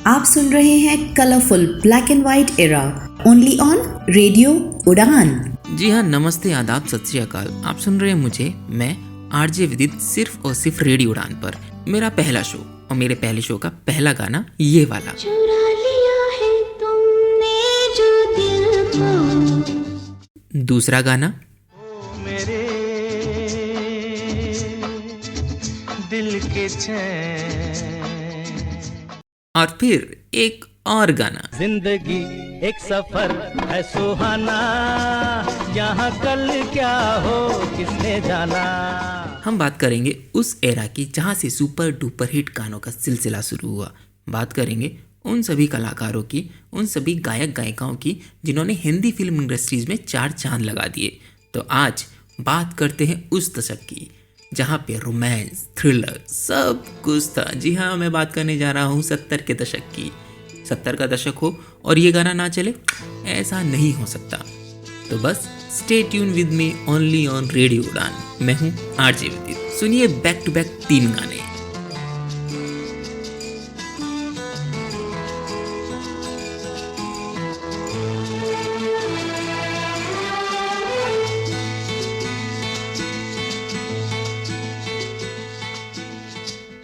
आप सुन रहे हैं colourful black and white era only on radio उड़ान। जी हाँ, नमस्ते, आदाब, सत श्री अकाल। आप सुन रहे हैं मुझे, मैं आरजे विदित, सिर्फ और सिर्फ रेडियो उड़ान पर। मेरा पहला शो और मेरे पहले शो का पहला गाना ये वाला। चुरा लिया है तुमने जो दिल को। दूसरा गाना मेरे दिल के चैन। और फिर एक और गाना। जिंदगी एक सफर है सुहाना, यहाँ कल क्या हो किसने जाना। हम बात करेंगे उस एरा की जहाँ से सुपर डुपर हिट गानों का सिलसिला शुरू हुआ। बात करेंगे उन सभी कलाकारों की, उन सभी गायक गायिकाओं की जिन्होंने हिंदी फिल्म इंडस्ट्रीज में 4 चांद लगा दिए। तो आज बात करते हैं उस दशक की जहाँ पे रोमांस, थ्रिलर सब कुछ था। जी हाँ, मैं बात करने जा रहा हूँ 70 के दशक की। 70 का दशक हो और ये गाना ना चले, ऐसा नहीं हो सकता। तो बस stay tune with me only on radio उड़ान। मैं हूँ आरजे विदित। सुनिए बैक टू बैक 3 गाने।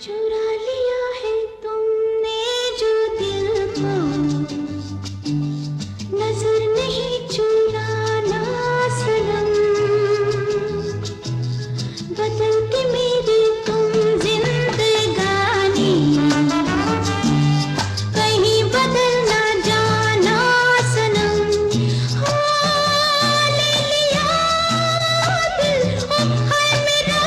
चुरा लिया है तुमने जो दिल को, नजर नहीं चुराना सनम। बदल के मेरी तुम जिंदगानी, कहीं बदल ना जाना सनम। हाँ, ले लिया दिल, ओ हाय मेरा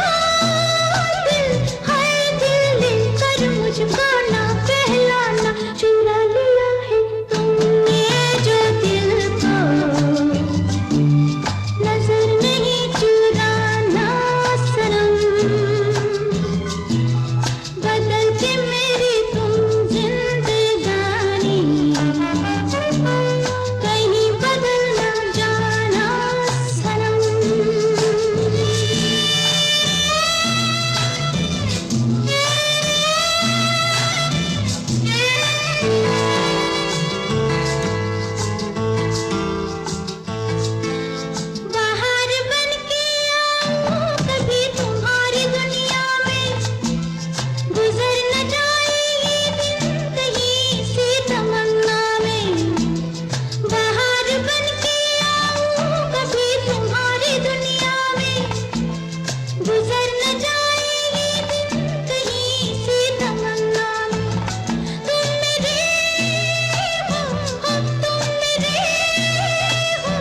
दिल, हाय दिल लेकर मुझको ना पहलाना। चुरा लिया है तुमने जो दिल को, नजर नहीं चुराना सनम। बदल के मेरी तुम जिंदगानी, कहीं बदल ना जाना सनम। बाहर बन के आऊं कभी तुम्हारी दुनिया में, गुजर न जाए ये दिन कहीं सी तमन्ना में। बाहर बन के आऊं कभी तुम्हारी दुनिया में, गुजर न जाए ये दिन कहीं सी तमन्ना में। तुम मेरे हो, तुम मेरे हो,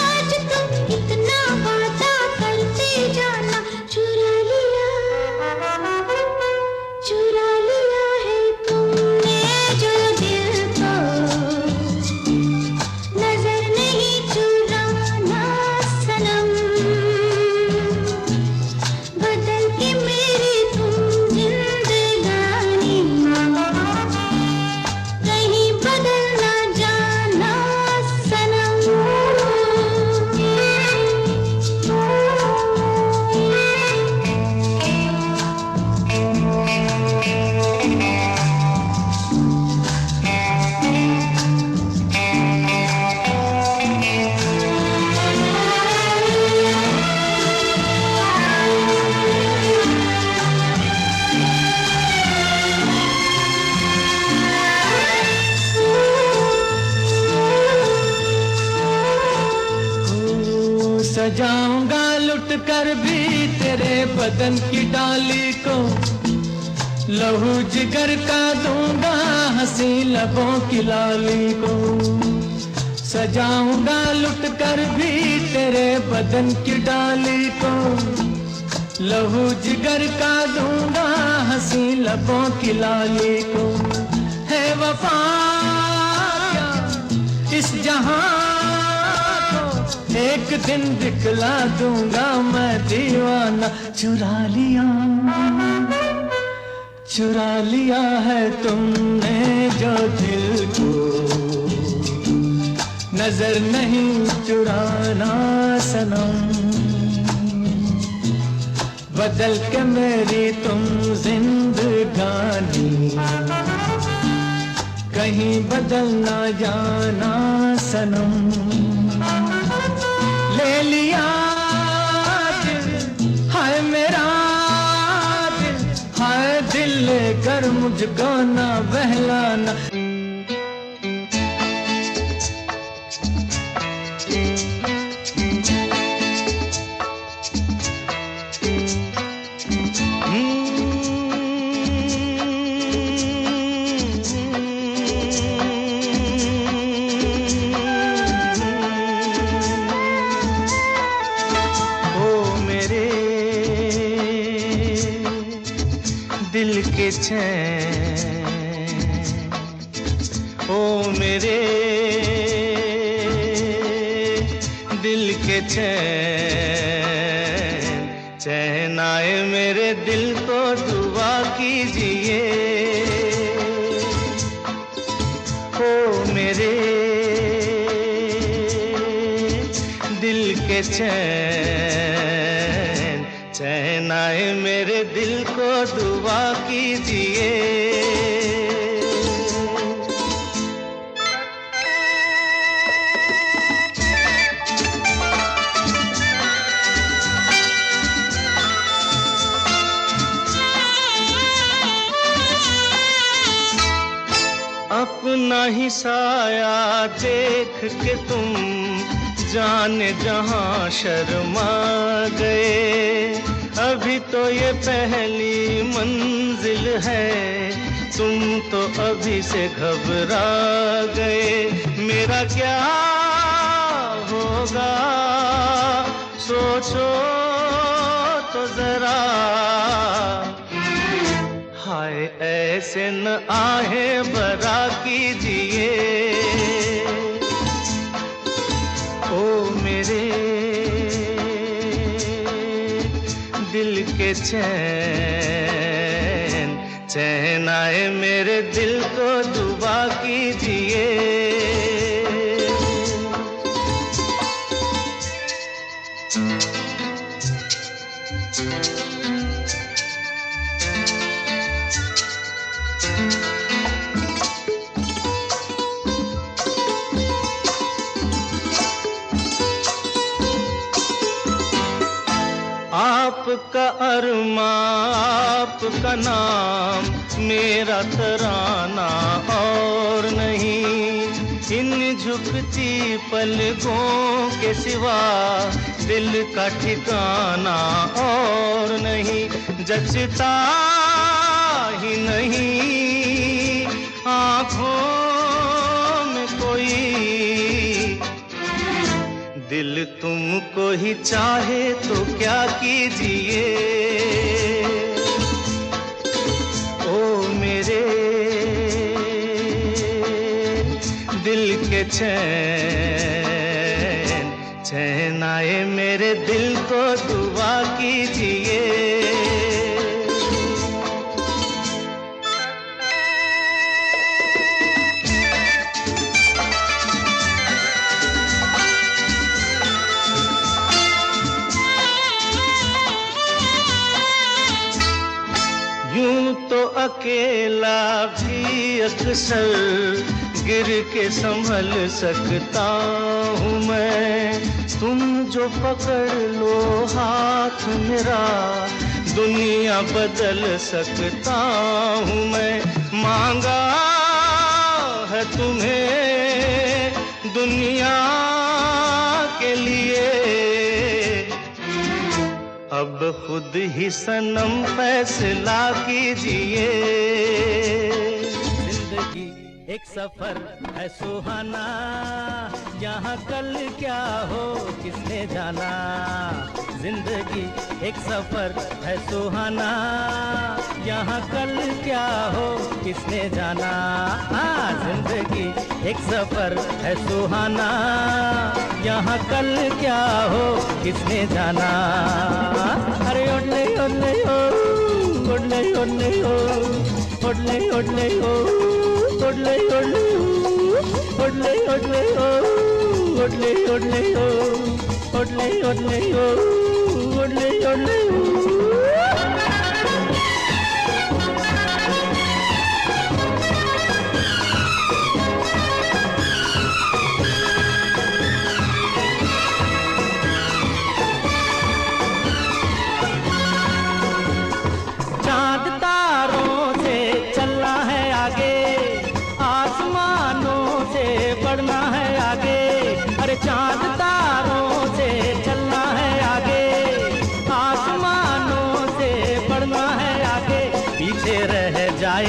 आज तुम इतना वादा करते जाना। चुरा लिया है तुमने जो दिल को, नजर नहीं चुराना सनम। बदल के मेरी तुम जिंदगानी, कहीं बदल ना जाना सनम। सजाऊंगा लुट कर भी तेरे बदन की डाली को, लहू जिगर का दूंगा हंसी लबों की लाली को। सजाऊंगा लुट कर भी तेरे बदन की डाली को, लहू जिगर का दूंगा हंसी लबों की लाली को। है वफा क्या इस जहां को, एक दिन दिखला दूंगा मैं दीवाना। चुरा लिया है तुमने जो दिल को, नजर नहीं चुराना सनम। बदल के मेरी तुम जिंदगानी, कहीं बदल ना जाना सनम। ले लिया दिल, हाय मेरा दिल, हाय दिल लेकर मुझको ना बहलाना। दिल के चैन, ओ मेरे दिल के चैन, चैन आए मेरे दिल को दुआ कीजिए। ओ मेरे दिल के चैन, चैन आए मेरे दिल को दुआ कीजिए। अपना ही साया देख के तुम जाने जहां शर्मा गए। अभी तो ये पहली मंजिल है, तुम तो अभी से घबरा गए। मेरा क्या होगा सोचो तो जरा, हाय ऐसे न आहे बरा कीजिए। ओ मेरे दिल के चैन, चैन आए मेरे दिल को दुआ कीजिए। आपका अरमा आपका नाम मेरा तराना और नहीं। इन झुकती पलकों के सिवा दिल का ठिकाना और नहीं। जचता ही नहीं आँखों में कोई, दिल तुमको ही चाहे तो क्या कीजिए। ओ मेरे दिल के चैन, चैन आए मेरे दिल को दुआ कीजिए। यूं तो अकेला भी अक्सर गिर के संभल सकता हूँ मैं। तुम जो पकड़ लो हाथ मेरा दुनिया बदल सकता हूँ मैं। मांगा है तुम्हें दुनिया के लिए, अब खुद ही सनम फैसला कीजिए। जिंदगी एक सफर है सुहाना, यहाँ कल क्या हो किसने जाना। जिंदगी एक सफर है सुहाना, यहाँ कल क्या हो किसने जाना। जिंदगी एक सफर है सुहाना, यहाँ कल क्या हो किसने जाना। अरे ओडले ओडले ओ, ओडले ओडले ओ, ओडले ओडले ओ, ओडले ओडले ओ, ओडले ओडले ओ, ओडले ओडले ओ, ओडले ओडले ओ, ओडले ओडले ओ।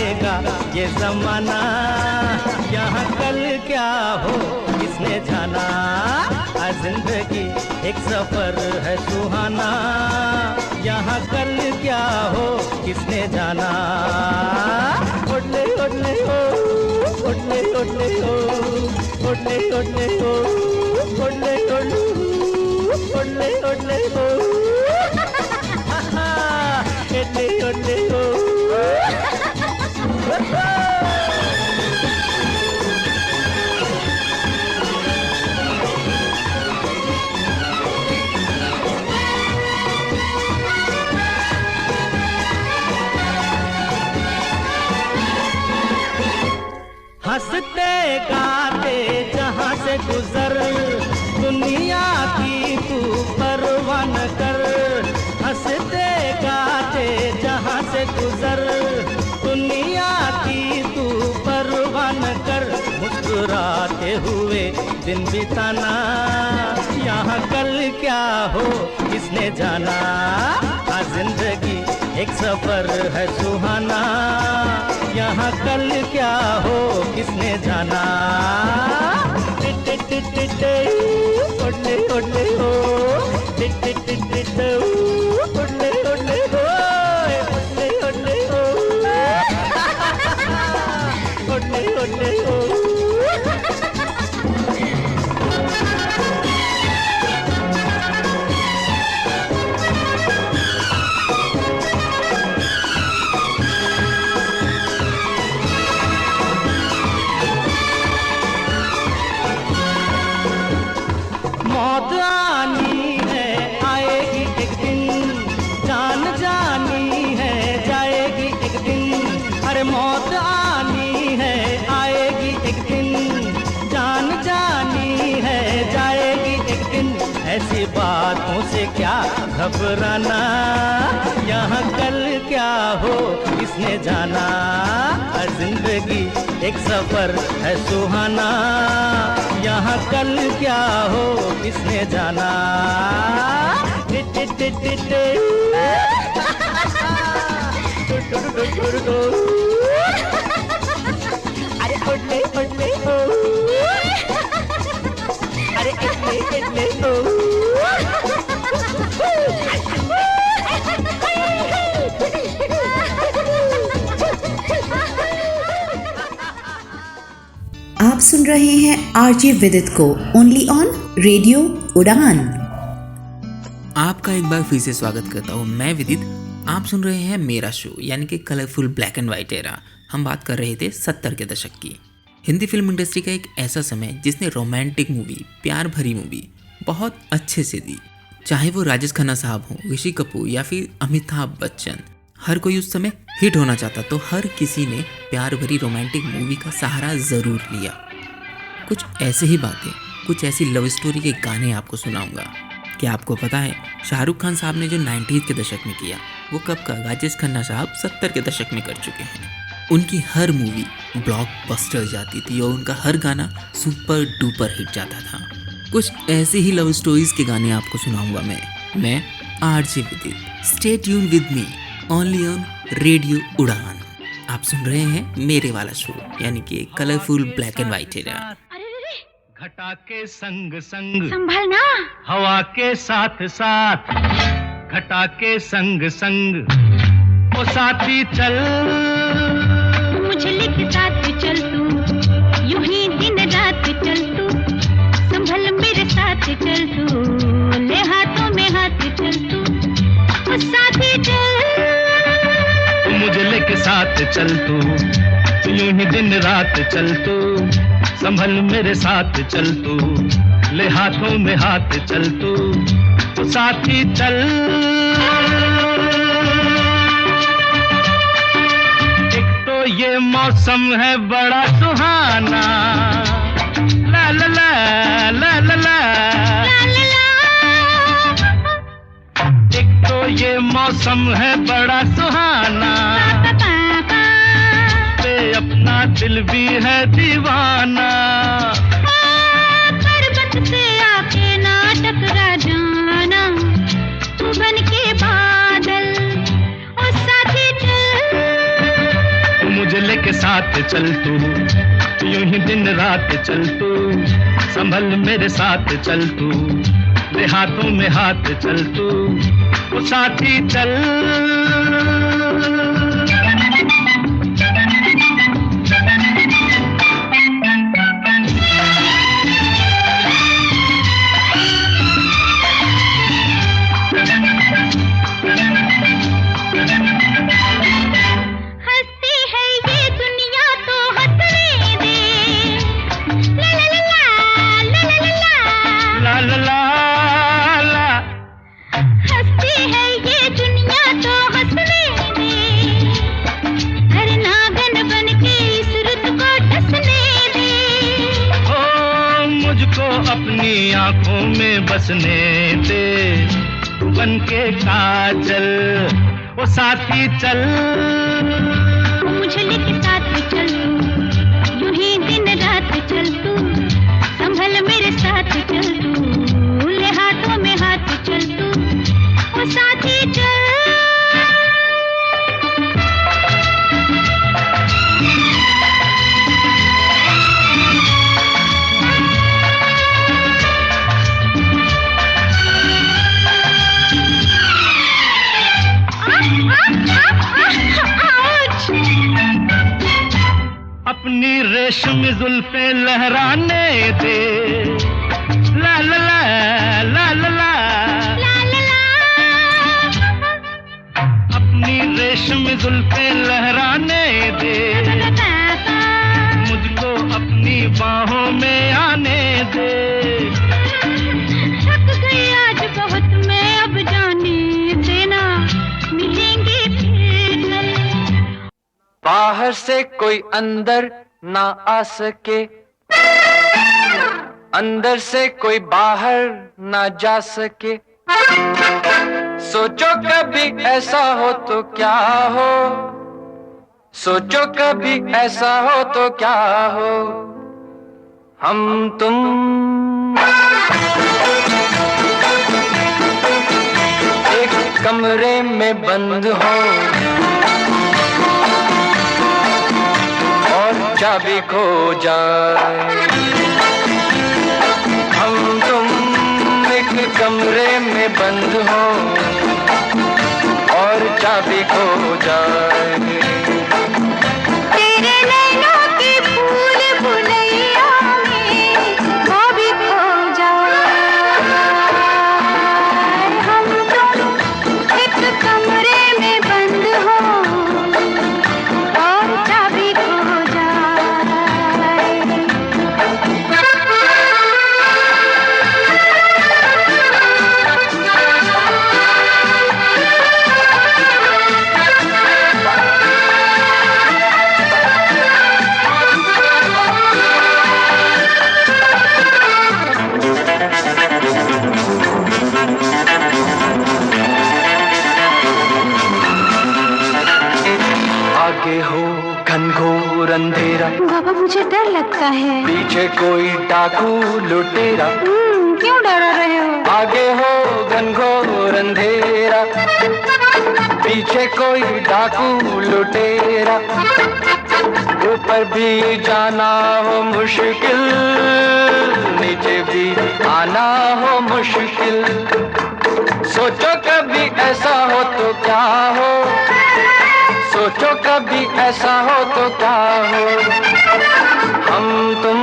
आएगा ये जमाना, यहाँ कल क्या हो किसने जाना। जिंदगी एक सफर है सुहाना, यहाँ कल क्या हो किसने जाना। ओडले ओडले ओ, ओडले ओडले ओ, ओडले ओडले ओ, ओडले ओडले ओडले ओडले ओ, ओडले ओडले ओ। हंसते गाते जहाँ से गुजर, दुनिया की तू परवाह न कर। हंसते गाते जहाँ से गुजर, दुनिया की तू परवाह न कर। मुस्कुराते हुए दिन बिताना, यहाँ कल क्या हो किसने जाना। जिंदगी एक सफर है सुहाना, यहाँ कल क्या हो किसने जाना। ओडले ओडले हो, ओडले ओडले हो, ओडले ओडले हो, ओडले ओडले हो। मौत आनी है आएगी एक दिन, जान जानी है जाएगी एक दिन। अरे मौत आनी है आएगी एक दिन, जान जानी है जाएगी एक दिन। ऐसी बातों से क्या घबराना, यहाँ कल क्या हो किसने जाना। जिंदगी एक सफर है सुहाना, यहाँ कल क्या हो किसने जाना। अरे ओडले ओडले हो, अरे इडले इडले हो। आप सुन रहे हैं आरजे विदित को ओनली ऑन रेडियो उड़ान। आपका एक बार फिर से स्वागत करता हूँ मैं विदित। आप सुन रहे हैं मेरा शो यानी कि colourful black and white era. हम बात कर रहे थे 70 के दशक की। हिंदी फिल्म इंडस्ट्री का एक ऐसा समय जिसने रोमांटिक मूवी, प्यार भरी मूवी बहुत अच्छे से दी। चाहे वो राजेश खन्ना साहब हों, ऋषि कपूर या फिर अमिताभ बच्चन, हर कोई उस समय हिट होना चाहता, तो हर किसी ने प्यार भरी रोमांटिक मूवी का सहारा ज़रूर लिया। कुछ ऐसे ही बातें, कुछ ऐसी लव स्टोरी के गाने आपको सुनाऊंगा। क्या आपको पता है शाहरुख खान साहब ने जो 90s के दशक में किया, वो कब का राजेश खन्ना साहब 70 के दशक में कर चुके हैं। उनकी हर मूवी ब्लॉकबस्टर जाती थी और उनका हर गाना सुपर डुपर हिट जाता था। कुछ ऐसे ही लव स्टोरीज के गाने आपको सुनाऊंगा मैं आरजे विदित। Stay tune with me only on radio उड़ान। आप सुन रहे हैं मेरे वाला शो यानी कि colourful black and white era. घटा के संग संग संभलना, हवा के साथ साथ, घटा के संग संग ओ साथी चल। मुझे लिख साथ चल तू, यूं ही दिन रात चल तू। संभल मेरे साथ चल तू, ले हाथों में हाथ चल तू। ओ साथी चल, मुझे लेके साथ चल तू, यूं ही दिन रात चल तू। संभल मेरे साथ चल तू, ले हाथों में हाथ चल तू। तो साथी चल, एक तो ये मौसम है बड़ा सुहाना, ला ला ला ला ला ला। एक तो ये मौसम है बड़ा सुहाना, पे अपना दिल भी है दीवाना। पर्वत से आके ना टकरा जाना, तू बनके बादल। ओ साथी चल, मुझे अकेले के साथ चल तू, यूं ही दिन रात चल तू, संभल मेरे साथ चल तू, दे हाथों में हाथ चल तू, ओ साथी चल। आंखों में बसने दे तू बन के काजल, ओ साथी चल। मुझे लेके साथ चल तू, यूं ही दिन रात चल तू, संभल मेरे साथ चल तू, ले हाथों में हाथ चल तू, ओ साथी चल। अपनी रेशमी जुल्फे लहराने दे, ला ला ला ला ला ला ला ला, अपनी रेशमी जुल्फे लहराने दे, मुझको अपनी बाहों में आने दे। थक गई आज बहुत मैं, अब जाने देना, मिलेंगे फिर कल। बाहर से कोई अंदर ना आ सके, अंदर से कोई बाहर ना जा सके, सोचो कभी ऐसा हो तो क्या हो, सोचो कभी ऐसा हो तो क्या हो, हम तुम एक कमरे में बंद हो, चाबी खो जाए, हम तुम एक कमरे में बंद हो और चाबी खो जाए। तेरे नैनों की फूल भुलैया में वो भी खो जाए, हम तुम एक कमरे में बंद हो और चाबी खो जाए। आगे हो घनघोर अंधेरा, बाबा मुझे डर लगता है। पीछे कोई डाकू लुटेरा, क्यों डरा रहे हो? आगे हो घनघोर अंधेरा, पीछे कोई डाकू लुटेरा, ऊपर भी जाना हो मुश्किल, नीचे भी आना हो मुश्किल, सोचो कभी ऐसा हो तो क्या हो, सोचो कभी ऐसा हो तो क्या हो, हम तुम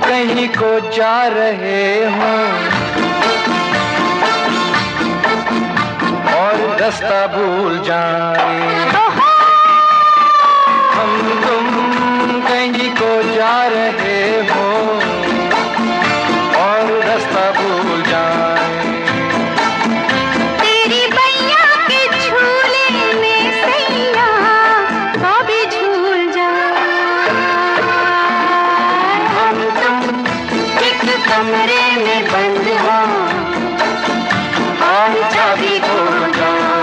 कहीं को जा रहे हो और रास्ता भूल जाए, हम तुम कहीं को जा रहे हो और रास्ता भूल जाए। कमरे में बंद हो और चाबी खो जाए।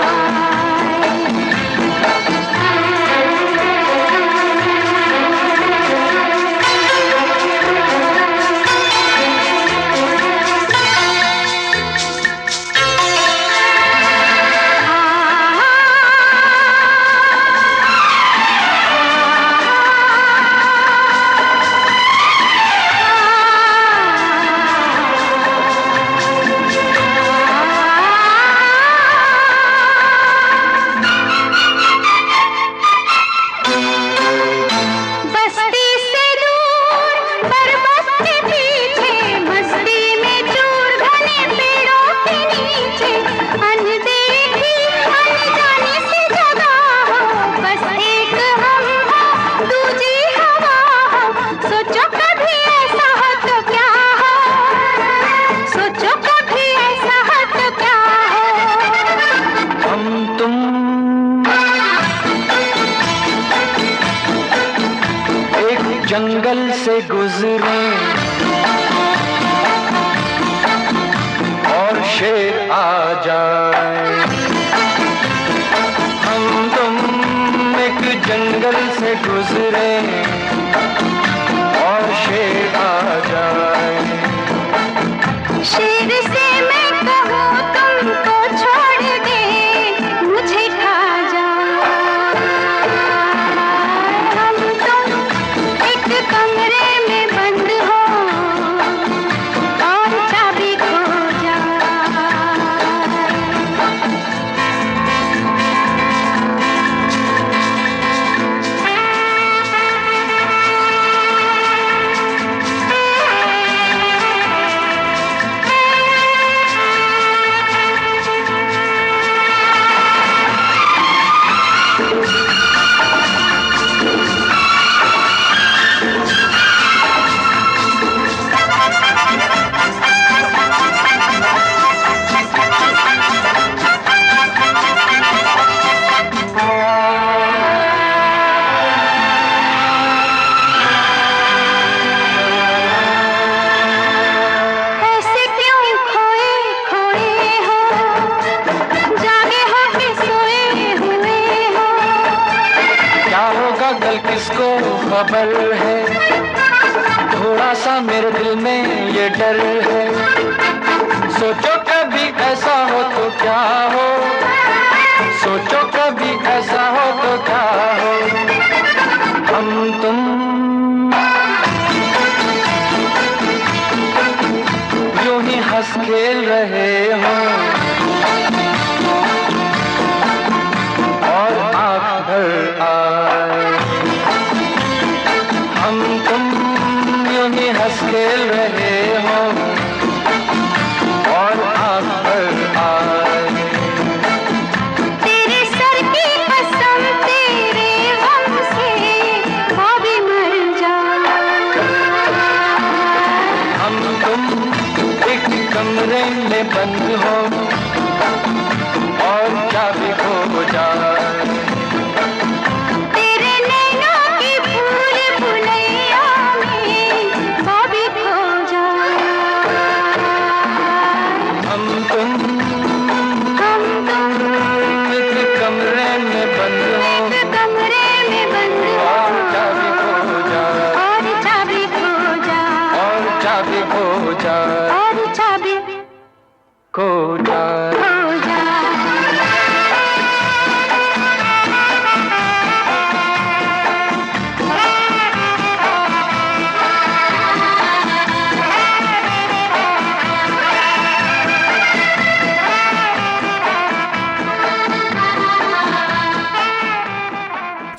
जंगल से गुजरे और शेर आ जाए, हम तुम एक जंगल से गुजरे और शेर आ जाए। शेर से मैं कहूँ तुमको छोड़ दे, मुझे खा जाए। हम तुम एक कमरे में बंद हो और चाबी खो जाए। ऐसे क्यों खोए खोए हो, जागे हो कि सोए हुए हो। क्या होगा कल किसको खबर है, थोड़ा सा मेरे दिल में ये डर है। सोचो कभी ऐसा हो तो क्या हो, सोचो कभी ऐसा हो तो क्या हो। हम तुम यूं ही हंस खेल रहे हो और आँख भर आए। हम तुम यूं ही हंस खेल रहे हो और आँख भर आए। तेरे सर की कसम, तेरे गम से भाभी मर जाए। हम तुम एक कमरे में बंद हो और चाबी खो जाए। तेरे नैनों की भूल भुलैया में भाभी खो जाए। हम तुम हम तुम एक कमरे में बंद हो एक कमरे में बंद हो और चाबी खो जाए, और चाबी खो जाए, और चाबी खो जाए, और चाबी खो जाए। खो जाए।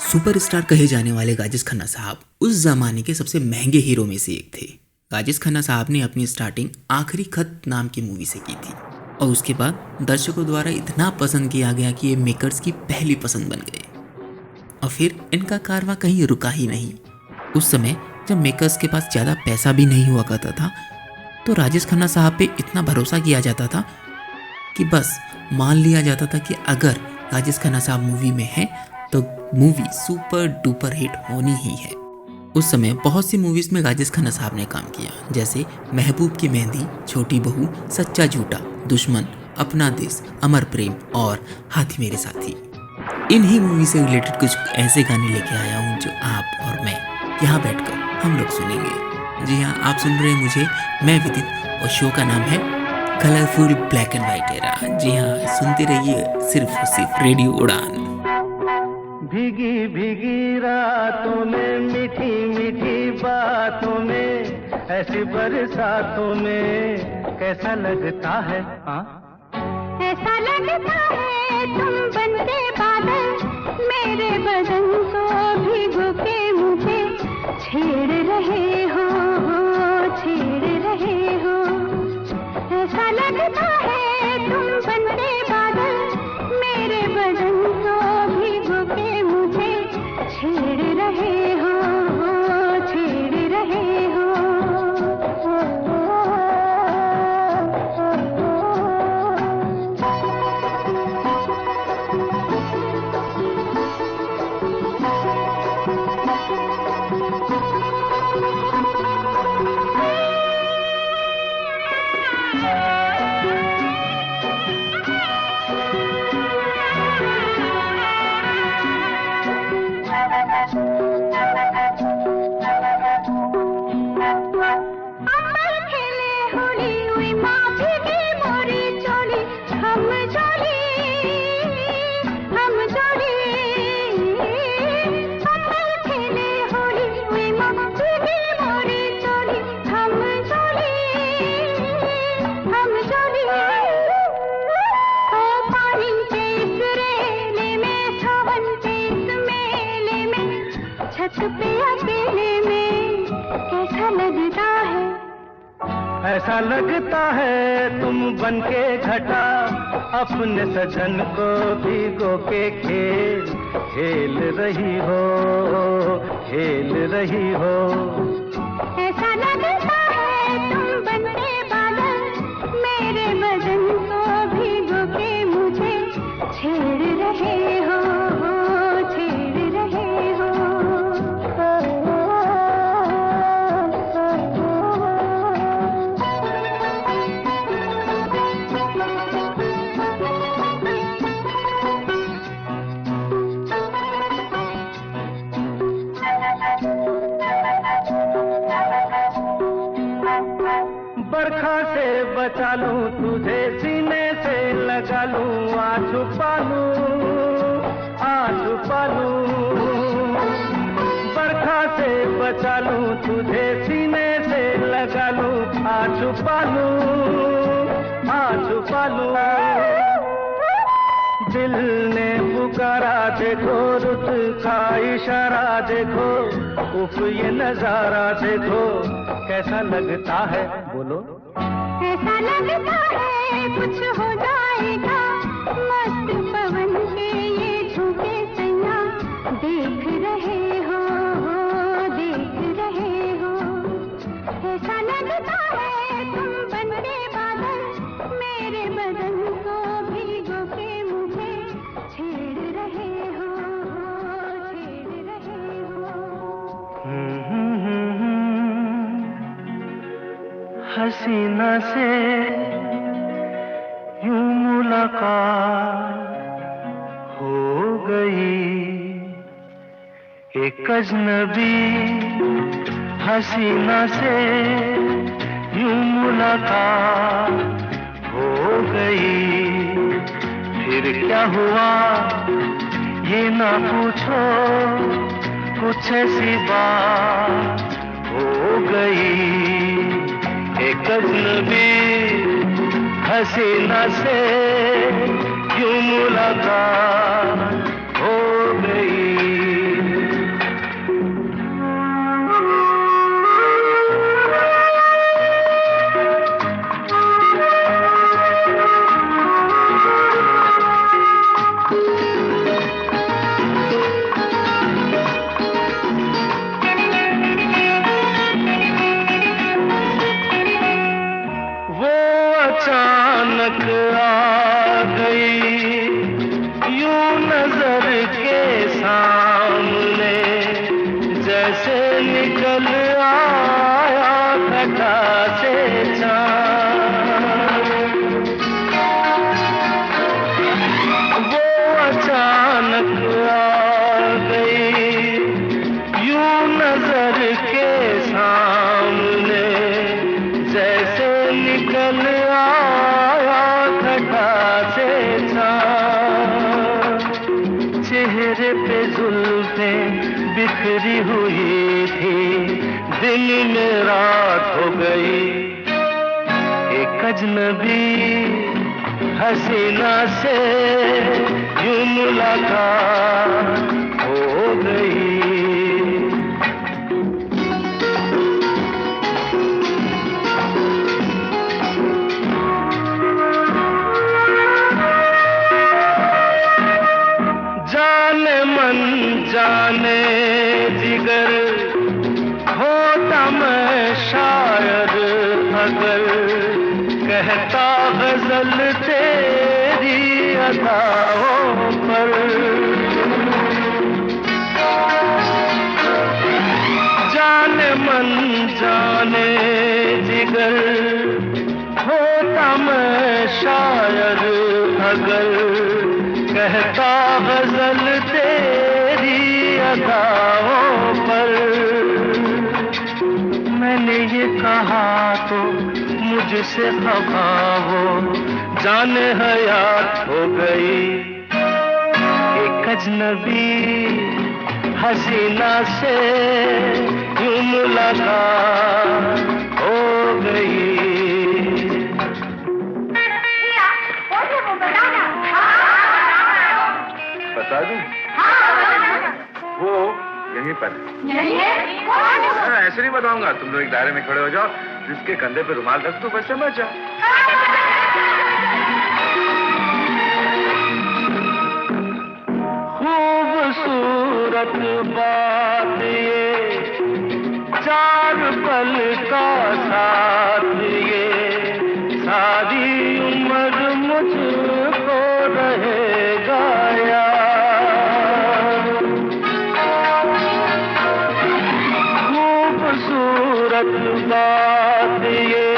सुपरस्टार कहे जाने वाले गाजिस खन्ना साहब उस जमाने के सबसे महंगे हीरो में से एक थे। गाजिस खन्ना साहब ने अपनी स्टार्टिंग आखिरी खत नाम की मूवी से की थी और उसके बाद दर्शकों द्वारा इतना पसंद किया गया कि ये मेकर्स की पहली पसंद बन गए और फिर इनका कारवां कहीं रुका ही नहीं। उस समय जब मेकर्स के पास ज़्यादा पैसा भी नहीं हुआ करता था तो राजेश खन्ना साहब पे इतना भरोसा किया जाता था कि बस मान लिया जाता था कि अगर राजेश खन्ना साहब मूवी में हैं तो मूवी सुपर डुपर हिट होनी ही है। उस समय बहुत सी मूवीज़ में राजेश खन्ना साहब ने काम किया, जैसे महबूब की मेहंदी, छोटी बहू, सच्चा झूठा, दुश्मन, अपना देश, अमर प्रेम और हाथी मेरे साथी। इन्हीं मूवी से रिलेटेड कुछ ऐसे गाने लेके आया हूँ जो आप और मैं यहाँ बैठकर हम लोग सुनेंगे। जी हाँ, आप सुन रहे हैं मुझे, मैं विदित, और शो का नाम है colourful black and white era. जी हाँ, सुनते रहिए सिर्फ और सिर्फ रेडियो उड़ान। भीगी भीगी रातों में, मीठी मीठी बातों में, ऐसी बरसातों में कैसा लगता है, हाँ? ऐसा लगता है तुम बनते बादल, मेरे बदन को भिगो के मुझे छेड़ रहे हो, छेड़ रहे हो। ऐसा लगता है तुम बनते बादल, मेरे बदन को भिगो के मुझे छेड़ रहे हो, छेड़ रहे हो। छत पे अकेले में कैसा लगता है? ऐसा लगता है तुम बनके घटा अपने सजन को भिगो के खेल रही हो, खेल रही हो। ऐसा लगता है तुम बनके बादल मेरे बदन को भिगो के मुझे छेड़ रहे हो, छेड़ रहे हो। बरखा से बचा लूं तुझे, सीने से लगा लूं, आ छुपा लूं। बरखा से बचा लूं तुझे, सीने से लगा लूं, आ छुपा लूं। दिल ने पुकारा देखो, रुत का इशारा देखो, उफ ये नजारा देखो, कैसा लगता है बोलो? ऐसा लगता है कुछ हो जाएगा, मस्त पवन के ये झोंके सैया देख रहे हो, देख रहे हो। ऐसा लगता है तुम बनके बादल मेरे बदन को भिगो के मुझे छेड़ रहे हो, छेड़ रहे हो। हसीना से यूं मुलाकात हो गई, एक अजनबी हसीना से यूं मुलाकात हो गई। फिर क्या हुआ ये ना पूछो, कुछ ऐसी बात हो गई। एक अजनबी हसीना से यूं मुलाकात हो गई। अचानक आ गई यूं नजर के सामने, जैसे निकल आया घटा से चाँद। वो अचानक आ गई यूं नजर के सामने, जैसे निकल चेहरे पे जुल्फें बिखरी हुई थी, दिन में रात हो गई। एक अजनबी हसीना से यूं मुलाकात हो गई। जाने जिगर होता मैं शायर अगर, कहता गजल तेरी अदाओं पर। जाने मन जाने जिगर होता मैं शायर अगर, कहता गजल तेरी अदाओं पर। मैंने ये कहा तो मुझसे खफा हो, जाने हयात हो गई। एक अजनबी हसीना से यूं मुलाकात हो गई। बता दूं? वो यहीं पर है। ऐसे नहीं बताऊंगा, तुम लोग एक दायरे में खड़े हो जाओ, जिसके कंधे पे रुमाल रख दो, बस समझ जाओ। खूबसूरत बात ये, 4 पल का साथ ये, सारी उम्र मुझको रहेगा याद। खूबसूरत बात ये,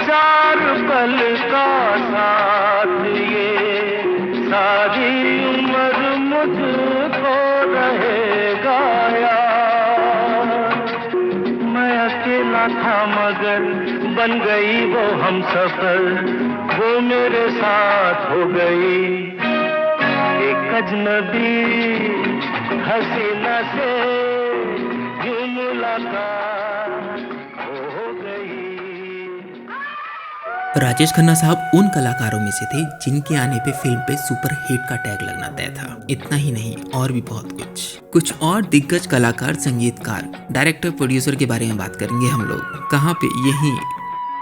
4 पल का साथ ये, सारी उम्र मुझको रहेगा याद। मैं अकेला था मगर बन गई वो हमसफर, वो मेरे साथ हो गई एक अजनबी हसीना से यूं मुलाकात हो गई। राजेश खन्ना साहब उन कलाकारों में से थे जिनके आने पे फिल्म पे सुपर हिट का टैग लगना तय था। इतना ही नहीं, और भी बहुत कुछ और दिग्गज कलाकार, संगीतकार, डायरेक्टर, प्रोड्यूसर के बारे में बात करेंगे हम लोग। कहाँ पे? यहीं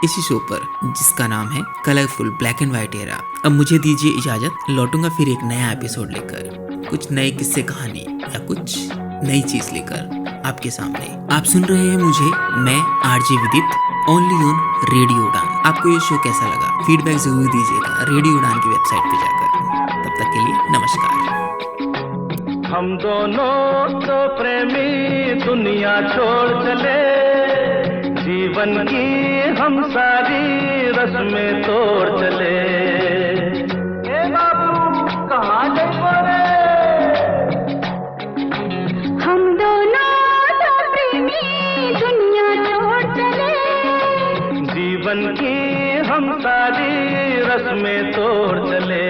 इसी शो पर, जिसका नाम है colourful black and white era. अब मुझे दीजिए इजाजत, लौटूंगा फिर एक नया एपिसोड लेकर, कुछ नए किस्से कहानी या कुछ नई चीज लेकर आपके सामने। आप सुन रहे हैं मुझे, मैं आरजे विदित, ओनली ऑन रेडियो उड़ान। आपको ये शो कैसा लगा? फीडबैक जरूर दीजिएगा रेडियो उड़ान की वेबसाइट पे जाकर। तब तक के लिए नमस्कार। हम दोनों तो प्रेमी दुनिया छोड़ चले, जीवन की हम सारी रस्में तोड़ चले। ए बाबू कहाँ देखो रे? हम दोनों तो प्रेमी दुनिया छोड़ चले, जीवन की हम सारी रस्में तोड़ चले।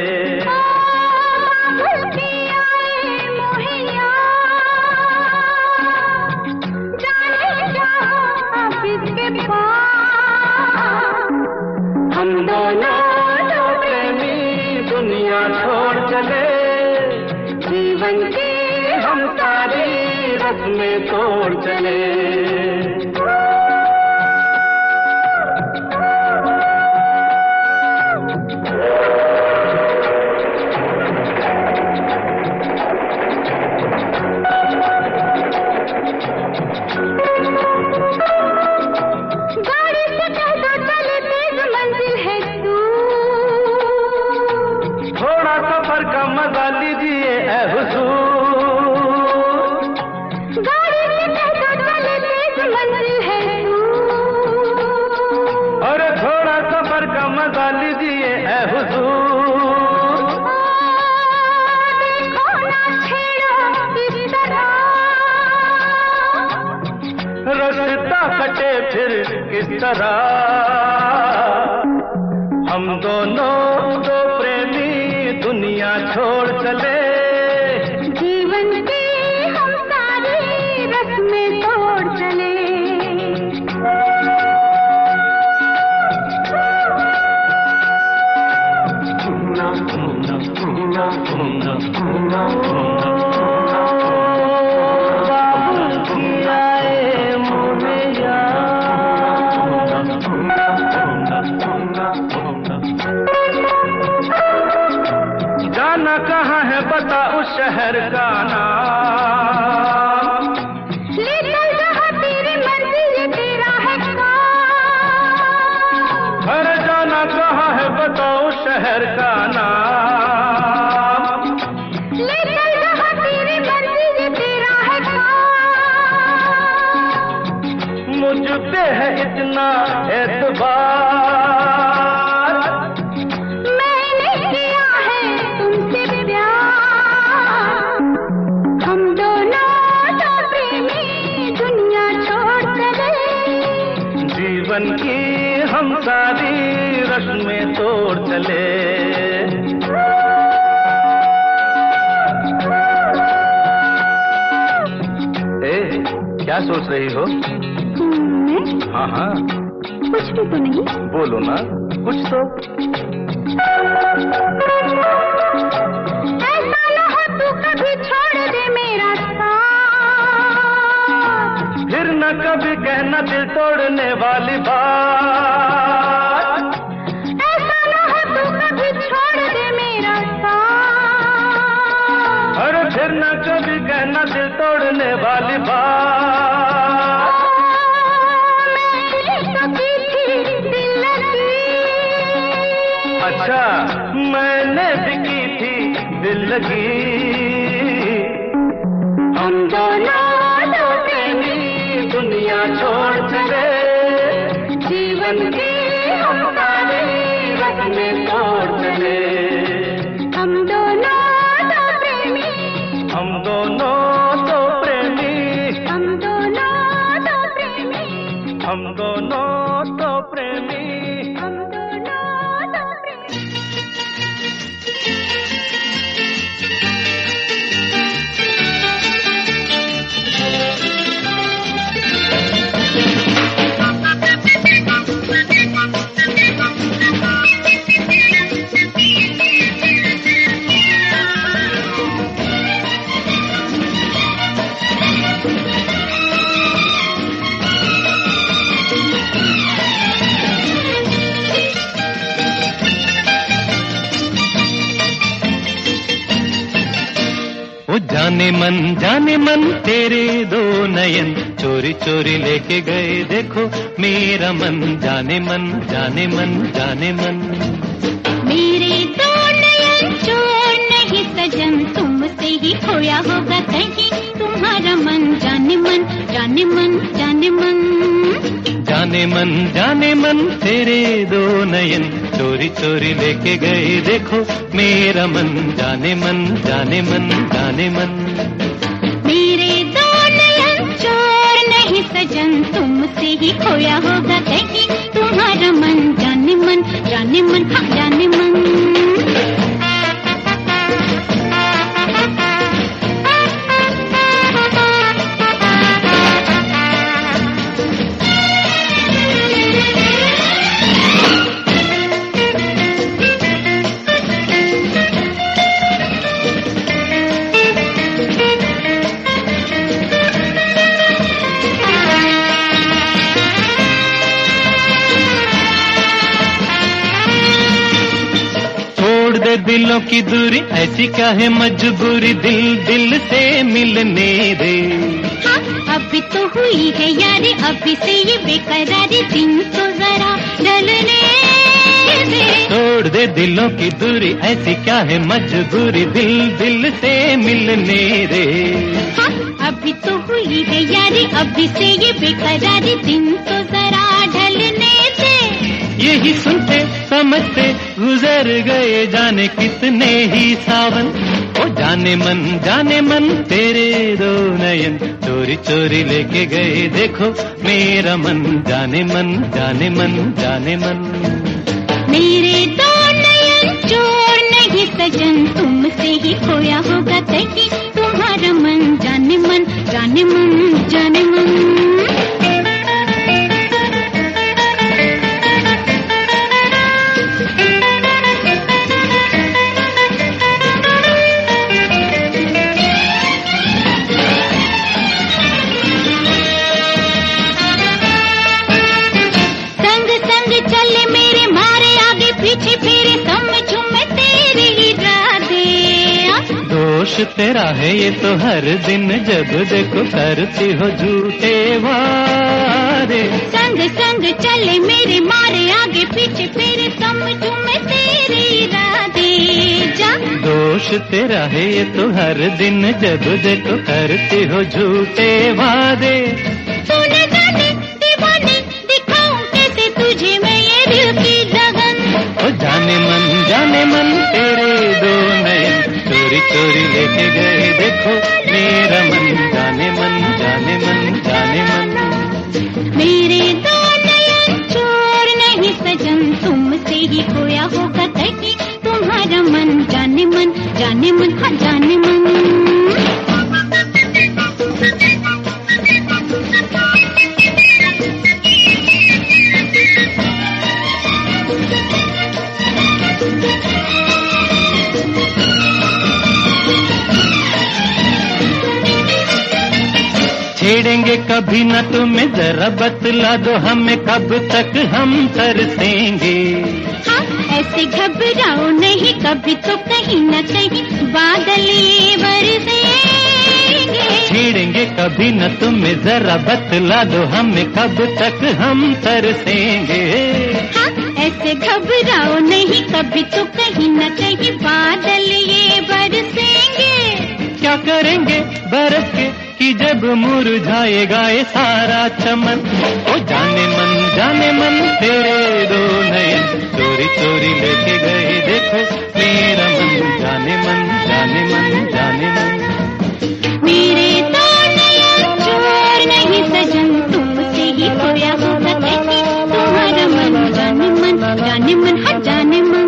भूल के आए मोहिया, जाने जहाँ अब इसके पास। हम दोनों तो प्रेमी दुनिया छोड़ चले, जीवन की हम सारी रस्में तोड़ चले। गाड़ी से कहता चले, तेज मंजिल है दूर। थोड़ा सफर का मजा लीजिए ऐ हुजूर। गाड़ी से कहता चले, तेज मंजिल है दूर। और थोड़ा सफर का मजा लीजिए ऐ हुजूर। देखो ना छेड़ो इस तरह, रास्ता कटे फिर किस तरह। हम दोनों दो प्रेमी दुनिया छोड़ चले, जीवन की हम सारी रस्में तोड़ चले। बाबुल की आए मोहैया, जाना कहाँ है बता उस शहर का नाम। ले चल जहाँ तेरी मर्जी, ये तेरा है काम। अरे जाना कहाँ है बता उस शहर का नाम। ले चल जहाँ तेरी मर्जी, ये तेरा है काम। मुझ पे है इतना एतबार, मैंने किया है तुमसे प्यार। हम दोनों तो प्रेमी दुनिया छोड़ चले, जीवन की हम सारी रस्में तोड़ चले। ए, क्या सोच रही हो? मैं हाँ हाँ कुछ भी तो नहीं। बोलो ना कुछ तो। ऐसा न हो तू कभी छोड़ दे मेरा साथ। कहना दिल तोड़ने वाली बात, ऐसा ना हो तू कभी छोड़ दे मेरा साथ। अरे फिर ना कभी कहना दिल तोड़ने वाली बात। मैंने तो की थी दिल लगी, अच्छा मैंने भी की थी दिल लगी। हम दोनों दो प्रेमी दुनिया छोड़ चले, जीवन की हम सारे रस्में तोड़ चले। हम दोनों दो प्रेमी, हम दोनों दो प्रेमी, हम दोनों दो प्रेमी, हम दोनों दो प्रेमी। हम दोनों दो प्रेमी। जाने मन तेरे दो नयन चोरी चोरी लेके गए देखो मेरा मन। जाने मन जाने मन जाने मन। मेरे दो नयन चोर नहीं सजन, तुमसे ही खोया होगा कहीं तुम्हारा मन। जाने मन जाने मन जाने मन। जाने मन तेरे दो नयन चोरी चोरी लेके गए देखो मेरा मन। जाने मन जाने मन जाने मन। मेरे दो नयन चोर नहीं सजन, तुमसे ही खोया होगा कहीं तुम्हारा मन। जाने मन जाने मन हाँ जाने मन। दिलों की दूरी ऐसी क्या है मजबूरी, दिल दिल से मिलने दे। हाँ अभी तो हुई है यारी, अभी से ये बेकरारी दिन तो जरा ढलने दे। तोड़ दे दिलों की दूरी ऐसी क्या है मजबूरी, दिल दिल से मिलने दे। हाँ अभी तो हुई है यारी, अभी से ये बेकरारी दिन तो जरा ढलने दे। यही सुनते समझते गुजर गए जाने कितने ही सावन। ओ जाने मन तेरे दो नयन चोरी चोरी लेके गए देखो मेरा मन। जाने मन जाने मन जाने मन। मेरे दो नयन चोर नहीं सजन, तुमसे ही खोया होगा कहीं तुम्हारा मन। जाने मन जाने मन जाने मन। दोष तेरा है ये तो हर दिन जब देखो करती हो झूठे वादे। संग संग चले मेरे मारे आगे पीछे फेरे समझू मैं तेरे इरादे। जा दोष तेरा है ये तो हर दिन जब देखो करती हो झूठे वादे। तूने जाने दीवाने दिखाऊं कैसे तुझे मैं ये दिल की लगन। ओ जाने मन तेरे दो नयन चोरी चोरी लेके गए देखो मेरा मन। जाने मन जाने मन जाने मन। मेरे दो नयन चोर नहीं सजन, तुमसे ही खोया होगा कहीं तुम्हारा मन। जाने मन हाँ जाने मन। छेड़ेंगे कभी न तुम्हें, जरा बतला दो हमें कब तक हम तरसेंगे। हाँ, ऐसे घबराओ नहीं, कभी तो कहीं न कहीं बादल ये बरसेंगे। छेड़ेंगे कभी न तुम्हें, जरा बतला दो हमें कब तक हम तरसेंगे। हाँ, ऐसे घबराओ नहीं, कभी तो कहीं न कहीं बादल ये बरसेंगे। क्या करेंगे बरस के कि जब मुरझाएगा ये सारा चमन। ओ जाने मन तेरे दो नयन, चोरी चोरी लेके गए देखो मेरा मन। जाने मन जाने मन जाने मन। मेरे तो नयन चोर नहीं सजन, तुमसे ही खोया होगा कहीं तुम्हारा मन। जाने मन जाने मन हाँ जाने मन।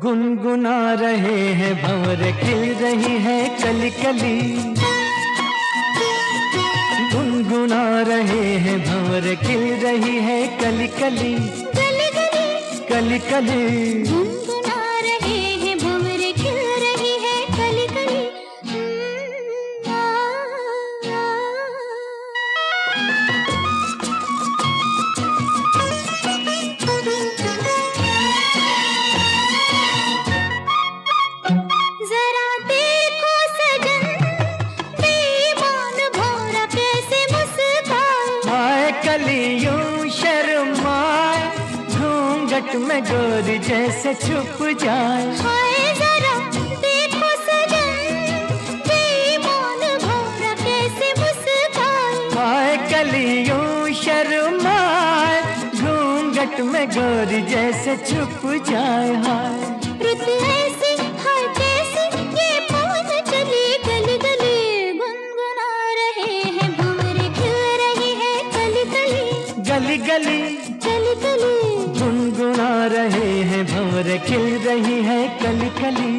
गुनगुना रहे हैं भंवर, खिल रही है कली कली। गुनगुना रहे हैं भंवर, खिल रही है कली कली। गली गली कली कली गुनगुना रहे हैं भंवर, खिल रही है कली कली। जरा देखो सजन, बेईमान भौरा कैसे मुस्काए। हाय कलियों शर्माए, घूंघट में गोरी जैसे छुप जाए। हाय जरा देखो सजन, बेईमान भौरा कैसे मुस्काए। हाय कलियों शर्माए, घूंघट में गोरी जैसे छुप जाए। हाय रुत ऐसी हाय कैसी, ये पवन चली गली गली। गुनगुना रहे हैं भंवर, खिल रही है कली कली। गली गली कली कली गुनगुना रहे हैं भंवर, खिल रही है कली कली।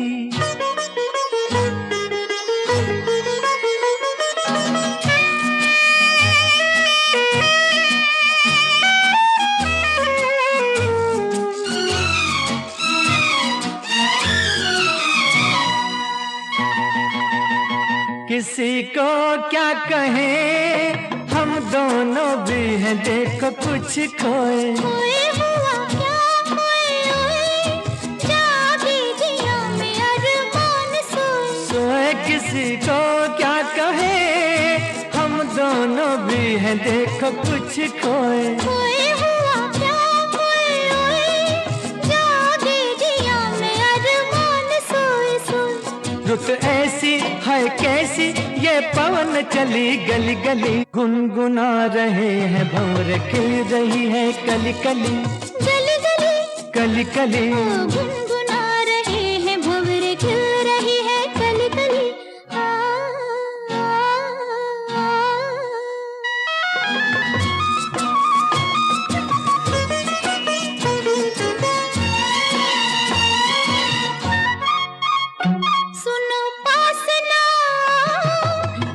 किसी को क्या कहें, हम दोनों भी हैं देखो कुछ खोए। खोए हुआ क्या खोए ओए, जागी जिया में अरमान सोए। सोए किसी को क्या कहें, हम दोनों भी हैं देखो कुछ खोए। खोए हुआ क्या खोए ओए, जागी जिया में अरमान सोए सोए। रुत ऐसी है कैसी, ये पवन चली गली गली। गुनगुना रहे हैं भंवर, खिल रही है कली कली। गली गली कली कली गुनगुना रहे हैं भंवर, खिल रही है कली कली। सुनो पास ना,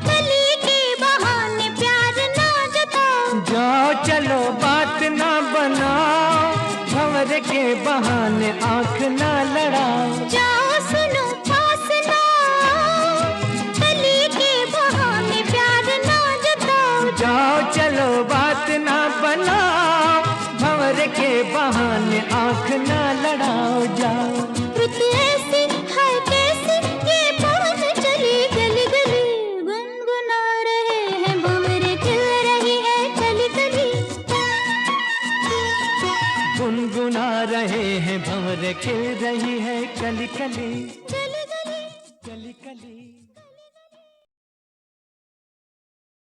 कली के बहाने प्यार ना जताओ। जाओ चलो बात ना बनाओ, भंवर के बहाने आंख ना लड़ाओ। जाओ सुनो पास ना, कली के बहाने प्यार ना जताओ। जाओ चलो बात ना बनाओ, भंवर के बहाने आंख ना लड़ाओ। जाओ रुत ऐसी हाय कैसी, ये पवन चली गली गली। गुनगुना रहे हैं भंवर, खिल रही है कली कली। गुनगुना रहे हैं भंवर, खिल रही है कली कली।